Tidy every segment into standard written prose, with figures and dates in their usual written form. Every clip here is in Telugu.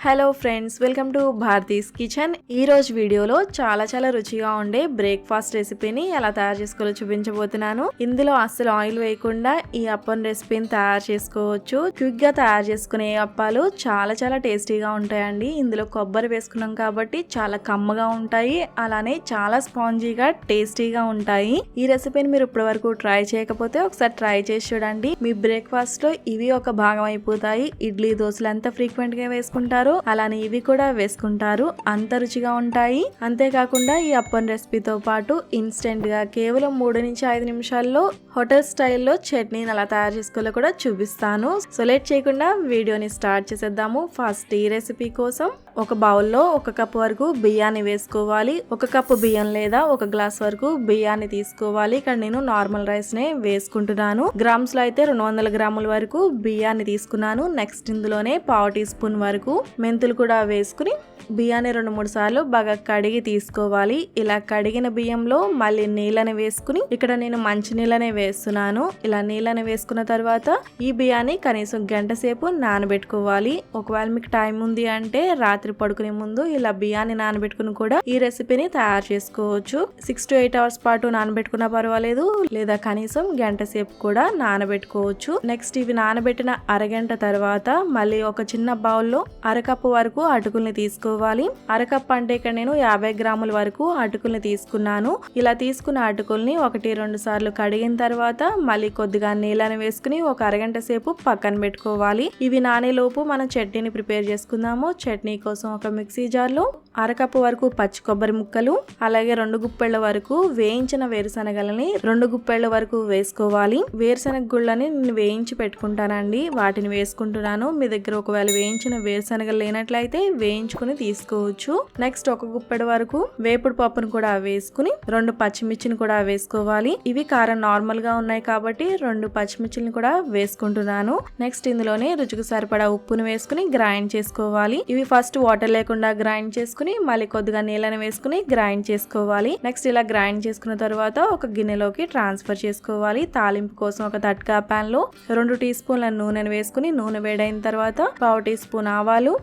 Hello friends, welcome to Bharati's kitchen. ఈ రోజు వీడియోలో చాలా రుచిగా ఉండే బ్రేక్ఫాస్ట్ రెసిపీని ఎలా తయారు చేసుకోవాలో చూపించబోతున్నాను. ఇందులో అస్సలు ఆయిల్ వేయకుండా ఈ అప్పం రెసిపీని తయారు చేసుకోవచ్చు. క్విక్ గా తయారు చేసుకునే అప్పాలు చాలా టేస్టీగా ఉంటాయండి. ఇందులో కొబ్బరి వేసుకున్నాం కాబట్టి చాలా కమ్మగా ఉంటాయి, అలానే చాలా స్పాంజీగా టేస్టీగా ఉంటాయి. ఈ రెసిపీని మీరు ఇప్పటి వరకు ట్రై చేయకపోతే ఒకసారి ట్రై చేసి చూడండి. మీ బ్రేక్ఫాస్ట్ లో ఇవి ఒక భాగం అయిపోతాయి. ఇడ్లీ దోశలు ఎంత ఫ్రీక్వెంట్ గా వేసుకుంటారు, అలానే ఇవి కూడా వేసుకుంటారు. అంత రుచిగా ఉంటాయి. అంతేకాకుండా ఈ అప్పం రెసిపీతో పాటు ఇన్స్టెంట్ గా కేవలం 3 నుంచి 5 నిమిషాల్లో హోటల్ స్టైల్లో చట్నీని ఎలా తయారు చేసుకోవాలో కూడా చూపిస్తాను. సో లేట్ చేయకుండా వీడియోని స్టార్ట్ చేసేద్దాము. ఫస్ట్ ఈ రెసిపీ కోసం ఒక బౌల్లో 1 కప్ వరకు బియ్యాన్ని వేసుకోవాలి. 1 కప్పు బియ్యం లేదా 1 గ్లాస్ వరకు బియ్యాన్ని తీసుకోవాలి. ఇక్కడ నేను నార్మల్ రైస్ నే వేసుకుంటున్నాను. గ్రామ్స్ లో అయితే 200 గ్రాముల వరకు బియ్యాన్ని తీసుకున్నాను. నెక్స్ట్ ఇందులోనే 1/2 టీ స్పూన్ వరకు మెంతులు కూడా వేసుకుని బియ్యాన్ని 2-3 సార్లు బాగా కడిగి తీసుకోవాలి. ఇలా కడిగిన బియ్యంలో మళ్ళీ నీళ్ళని వేసుకుని, ఇక్కడ నేను మంచి నీళ్ళనే వేస్తున్నాను. ఇలా నీళ్ళని వేసుకున్న తర్వాత ఈ బియ్యాన్ని కనీసం గంట సేపు నానబెట్టుకోవాలి. ఒకవేళ మీకు టైం ఉంది అంటే రాత్రి పడుకునే ముందు ఇలా బియ్యాన్ని నానబెట్టుకుని కూడా ఈ రెసిపీని తయారు చేసుకోవచ్చు. 6 to 8 అవర్స్ పాటు నానబెట్టుకున్నా పర్వాలేదు, లేదా కనీసం గంట సేపు కూడా నానబెట్టుకోవచ్చు. నెక్స్ట్ ఇవి నానబెట్టిన అరగంట తర్వాత మళ్ళీ ఒక చిన్న బౌల్లో 1/2 కప్పు వరకు అటుకుల్ని తీసుకోవాలి. 1/2 కప్పు అంటే ఇక్కడ నేను 50 గ్రాముల వరకు అటుకుల్ని తీసుకున్నాను. ఇలా తీసుకున్న అటుకుల్ని 1-2 సార్లు కడిగిన తర్వాత మళ్ళీ కొద్దిగా నీళ్ళని వేసుకుని ఒక అరగంట సేపు పక్కన పెట్టుకోవాలి. ఇవి నానేలోపు మనం చట్నీని ప్రిపేర్ చేసుకుందాము. చట్నీ కోసం ఒక మిక్సీ జార్లో 1/2 కప్పు వరకు పచ్చి కొబ్బరి ముక్కలు, అలాగే 2 గుప్పెళ్ల వరకు వేయించిన వేరుశనగలని 2 గుప్పెళ్ల వరకు వేసుకోవాలి. వేరుశనగ గుళ్ళని నేను వేయించి పెట్టుకుంటానండి, వాటిని వేసుకుంటున్నాను. మీ దగ్గర ఒకవేళ వేయించిన వేరుశనగలు లేనట్లయితే వేయించుకుని తీసుకోవచ్చు. నెక్స్ట్ 1 గుప్పెడు వరకు వేపుడు పప్పును కూడా వేసుకుని 2 పచ్చిమిర్చిని కూడా వేసుకోవాలి. ఇవి కారం నార్మల్ గా ఉన్నాయి కాబట్టి 2 పచ్చిమిర్చిని కూడా వేసుకుంటున్నాను. నెక్స్ట్ ఇందులోనే రుచికి సరిపడా ఉప్పును వేసుకుని గ్రైండ్ చేసుకోవాలి. ఇవి ఫస్ట్ వాటర్ లేకుండా గ్రైండ్ చేసుకుని మళ్ళీ కొద్దిగా నీళ్ళని వేసుకుని గ్రైండ్ చేసుకోవాలి. నెక్స్ట్ ఇలా గ్రైండ్ చేసుకున్న తర్వాత ఒక గిన్నెలోకి ట్రాన్స్ఫర్ చేసుకోవాలి. తాలింపు కోసం ఒక తట్కా పాన్ లో 2 టీ స్పూన్ల నూనెను వేసుకుని నూనె వేడైన తర్వాత 1/2 టీ స్పూన్ ఆవాలు,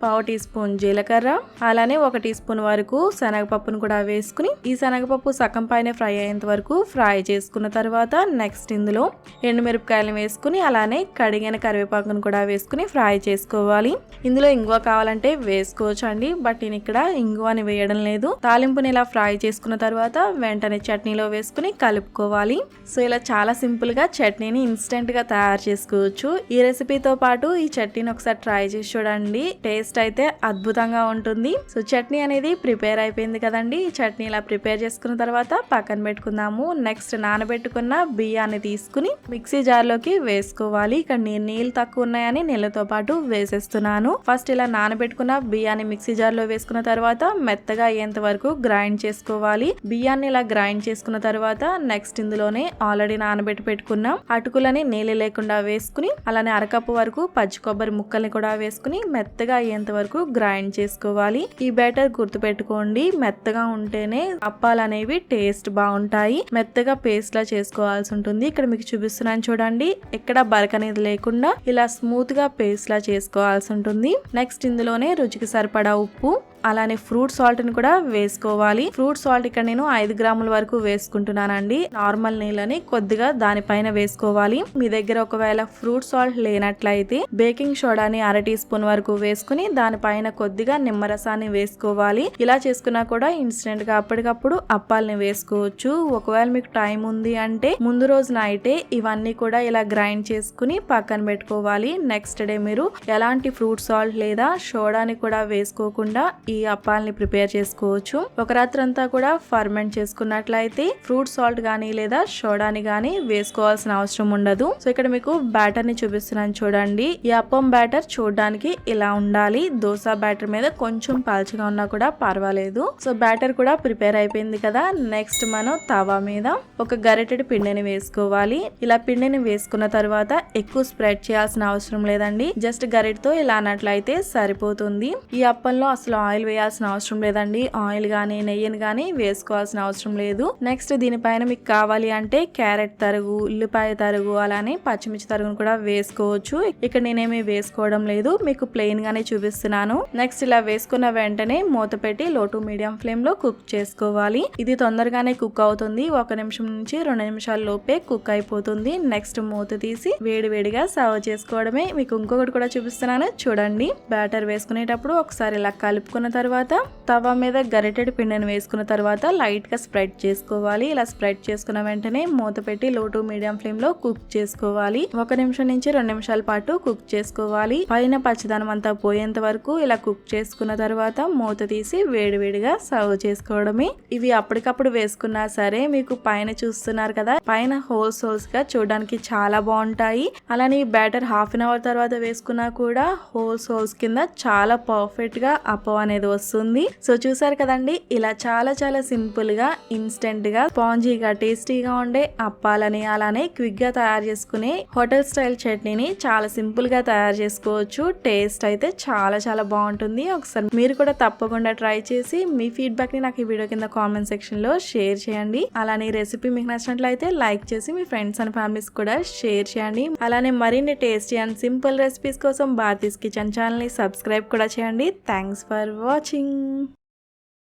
1/2 టీ స్పూన్ జీలకర్ర, అలానే 1 టీ స్పూన్ వరకు శనగపప్పును కూడా వేసుకుని ఈ శనగపప్పు సగం పైన ఫ్రై అయ్యేంత వరకు ఫ్రై చేసుకున్న తర్వాత నెక్స్ట్ ఇందులో ఎండుమిరపకాయలను వేసుకుని అలానే కడిగిన కరివేపాకును కూడా వేసుకుని ఫ్రై చేసుకోవాలి. ఇందులో ఇంగువ కావాలంటే వేసుకోవచ్చు అండి, బట్ నేను ఇక్కడ ఇంగువని వేయడం లేదు. తాలింపుని ఇలా ఫ్రై చేసుకున్న తర్వాత వెంటనే చట్నీలో వేసుకుని కలుపుకోవాలి. సో ఇలా చాలా సింపుల్ గా చట్నీని ఇన్స్టెంట్ గా తయారు చేసుకోవచ్చు. ఈ రెసిపీతో పాటు ఈ చట్నీని ఒకసారి ట్రై చేసి చూడండి. టేస్ట్ అయితే అద్భుతంగా ఉంటుంది. సో చట్నీ అనేది ప్రిపేర్ అయిపోయింది కదండి. ఈ చట్నీ ఇలా ప్రిపేర్ చేసుకున్న తర్వాత పక్కన పెట్టుకుందాము. నెక్స్ట్ నానబెట్టుకున్న బియ్యాన్ని తీసుకుని మిక్సీ జార్ లోకి వేసుకోవాలి. ఇక్కడ నేను నీళ్ళు తక్కువ ఉన్నాయని నీళ్ళతో పాటు వేసేస్తున్నాను. ఫస్ట్ ఇలా నానబెట్టుకున్న బియ్యాన్ని మిక్సీ జార్ లో వేసుకున్న తర్వాత మెత్తగా అయ్యేంత వరకు గ్రైండ్ చేసుకోవాలి. బియ్యాన్ని ఇలా గ్రైండ్ చేసుకున్న తర్వాత నెక్స్ట్ ఇందులోనే ఆల్రెడీ నానబెట్టి పెట్టుకున్న అటుకులని నీళ్ళు లేకుండా వేసుకుని అలానే 1/2 కప్పు వరకు పచ్చి కొబ్బరి ముక్కల్ని కూడా వేసుకుని మెత్తగా అయ్యేంత వరకు గ్రైండ్ చేసుకోవాలి. ఈ బ్యాటర్ గుర్తు పెట్టుకోండి, మెత్తగా ఉంటేనే అప్పాలు అనేవి టేస్ట్ బాగుంటాయి. మెత్తగా పేస్ట్ లా చేసుకోవాల్సి ఉంటుంది. ఇక్కడ మీకు చూపిస్తున్నాను చూడండి, ఎక్కడ బరక అనేది లేకుండా ఇలా స్మూత్ గా పేస్ట్ లా చేసుకోవాల్సి ఉంటుంది. నెక్స్ట్ ఇందులోనే రుచికి సరిపడా ఉప్పు, అలానే ఫ్రూట్ సాల్ట్ ని కూడా వేసుకోవాలి. ఫ్రూట్ సాల్ట్ ఇక్కడ నేను 5 గ్రాముల వరకు వేసుకుంటున్నానండి. నార్మల్ నీళ్ళని కొద్దిగా దానిపైన వేసుకోవాలి. మీ దగ్గర ఒకవేళ ఫ్రూట్ సాల్ట్ లేనట్లయితే బేకింగ్ సోడాని 1/2 టీ స్పూన్ వరకు వేసుకుని దానిపైన కొద్దిగా నిమ్మరసాన్ని వేసుకోవాలి. ఇలా చేసుకున్నా కూడా ఇన్స్టెంట్ గా అప్పటికప్పుడు అప్పాలని వేసుకోవచ్చు. ఒకవేళ మీకు టైం ఉంది అంటే ముందు రోజు నైటే ఇవన్నీ కూడా ఇలా గ్రైండ్ చేసుకుని పక్కన పెట్టుకోవాలి. నెక్స్ట్ డే మీరు ఎలాంటి ఫ్రూట్ సాల్ట్ లేదా సోడాని కూడా వేసుకోకుండా ఈ అప్పాలని ప్రిపేర్ చేసుకోవచ్చు. ఒక రాత్రంతా కూడా ఫర్మెంట్ చేసుకున్నట్లయితే ఫ్రూట్ సాల్ట్ గానీ లేదా సోడాని గానీ వేసుకోవాల్సిన అవసరం ఉండదు. సో ఇక్కడ మీకు బ్యాటర్ ని చూపిస్తున్నాను చూడండి. ఈ అప్పం బ్యాటర్ చూడడానికి ఇలా ఉండాలి. దోశ బ్యాటర్ మీద కొంచెం పల్చగా ఉన్నా కూడా పర్వాలేదు. సో బ్యాటర్ కూడా ప్రిపేర్ అయిపోయింది కదా. నెక్స్ట్ మనం తవా మీద ఒక గరిటెడు పిండిని వేసుకోవాలి. ఇలా పిండిని వేసుకున్న తర్వాత ఎక్కువ స్ప్రెడ్ చేయాల్సిన అవసరం లేదండి. జస్ట్ గరిటతో ఇలా అన్నట్లయితే సరిపోతుంది. ఈ అప్పంలో అసలు ఆయిల్ ఆయిల్ వేయాల్సిన అవసరం లేదండి. ఆయిల్ గానీ నెయ్యిని గానీ వేసుకోవాల్సిన అవసరం లేదు. నెక్స్ట్ దీనిపైన మీకు కావాలి అంటే క్యారెట్ తరుగు, ఉల్లిపాయ తరుగు, అలానే పచ్చిమిర్చి తరుగును కూడా వేసుకోవచ్చు. ఇక్కడ నేనేమి వేసుకోవడం లేదు, మీకు ప్లెయిన్ గానే చూపిస్తున్నాను. నెక్స్ట్ ఇలా వేసుకున్న వెంటనే మూత పెట్టి లో టు మీడియం ఫ్లేమ్ లో కుక్ చేసుకోవాలి. ఇది తొందరగానే కుక్ అవుతుంది. 1 నిమిషం నుంచి 2 నిమిషాల లోపే కుక్ అయిపోతుంది. నెక్స్ట్ మూత తీసి వేడివేడిగా సర్వ్ చేసుకోవడమే. మీకు ఇంకొకటి కూడా చూపిస్తున్నాను చూడండి. బ్యాటర్ వేసుకునేటప్పుడు ఒకసారి ఇలా కలుపుకున్న తర్వాత తవా మీద గరిటెడు పిండిని వేసుకున్న తర్వాత లైట్ గా స్ప్రెడ్ చేసుకోవాలి. ఇలా స్ప్రెడ్ చేసుకున్న వెంటనే మూత పెట్టి లో టు మీడియం ఫ్లేమ్ లో కుక్ చేసుకోవాలి. 1 నిమిషం నుంచి 2 నిమిషాల పాటు కుక్ చేసుకోవాలి. పైన పచ్చదనం అంతా పోయేంత వరకు ఇలా కుక్ చేసుకున్న తర్వాత మూత తీసి వేడివేడిగా సర్వ్ చేసుకోవడమే. ఇవి అప్పటికప్పుడు వేసుకున్నా సరే మీకు పైన చూస్తున్నారు కదా, పైన హోల్స్ గా చూడడానికి చాలా బాగుంటాయి. అలానే ఈ బ్యాటర్ హాఫ్ అన్ అవర్ తర్వాత వేసుకున్నా కూడా హోల్స్ కింద చాలా పర్ఫెక్ట్ గా అప్పం అనేది వస్తుంది. సో చూసారు కదండి, ఇలా చాలా చాలా సింపుల్ గా ఇన్స్టెంట్ గా స్పాంజీగా టేస్టీగా ఉండే అప్పాలని అలానే క్విక్ గా తయారు చేసుకునే హోటల్ స్టైల్ చట్నీని చాలా సింపుల్ గా తయారు చేసుకోవచ్చు. టేస్ట్ అయితే చాలా చాలా బాగుంటుంది. ఒకసారి మీరు కూడా తప్పకుండా ట్రై చేసి మీ ఫీడ్బ్యాక్ ని నాకు ఈ వీడియో కింద కామెంట్ సెక్షన్ లో షేర్ చేయండి. అలానే ఈ రెసిపీ మీకు నచ్చినట్లయితే లైక్ చేసి మీ ఫ్రెండ్స్ అండ్ ఫ్యామిలీస్ కూడా షేర్ చేయండి. అలానే మరిన్ని టేస్టీ అండ్ సింపుల్ రెసిపీస్ కోసం భారతీస్ కిచెన్ ఛానల్ ని సబ్స్క్రైబ్ కూడా చేయండి. Thanks for watching.